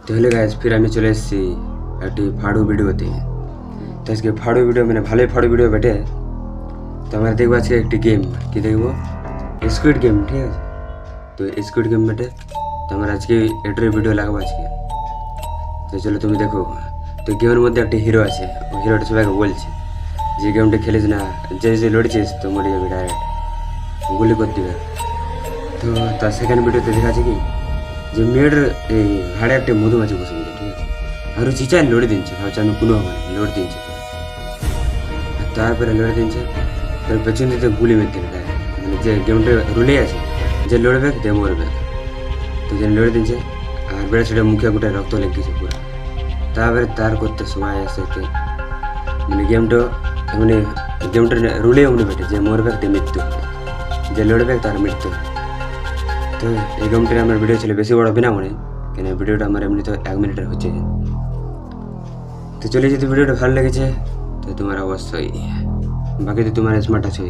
তাহলে গাইজ ফির আমি চলে এসেছি একটি ফাড়ু ভিডিওতে। তো আজকে ফাড়ু ভিডিও মানে ভালোই ফাড়ু ভিডিও বেটে। তো আমরা দেখবো আজকে একটি গেম, কি দেখবো? স্কুইড গেম, ঠিক আছে? তো স্কুইড গেম বেটে তো আমরা আজকে এটার ভিডিও লাগাবো আজকে। তো চলো তুমি দেখো। তো গেমের মধ্যে একটা হিরো আছে, ওই হিরোটা সবাইকে বলছে যে গেমটা খেলিস না, যে যে লড়ছিস তো মরে যাবে, ডাইরেক্ট গুলি করে দিবে। তো তার সেকেন্ড ভিডিওতে দেখা আছে কি যে মেয়ের এই ঘাড়ে একটা মধুমাছি বসে গেছে, ঠিক আছে? আর ও চিচায় লড়ে দিচ্ছে, ভাবছে আমি কোনো হবে না, লড়ে দিচ্ছে। আর তারপরে লড়ে দিচ্ছে, তার পেছন দিতে গুলি মেরতে দেয়। মানে যে গেমটা রুলে আছে, যে লড়বে যে মরবে, তো যে লড়ে দিচ্ছে। আর বেড়ে সেটা মুখে গোটা রক্ত লেগেছে পুরো। তারপরে তার করতে সময় আসে মানে গেমটা মানে গেমটা রুলে এমনি বেটে যে মরবে তে মৃত্যু, যে লড়বে তার মৃত্যু। তো এই গেমটার আমার ভিডিও ছিল বেশি বড় বিনা মনে, কেন ভিডিওটা আমার এমনি তো 1 মিনিটের হচ্ছে। তো চলে যদি ভিডিওটা ভালো লেগেছে তো তোমার অবশ্যই, বাকি তো তোমার স্মার্ট আছে।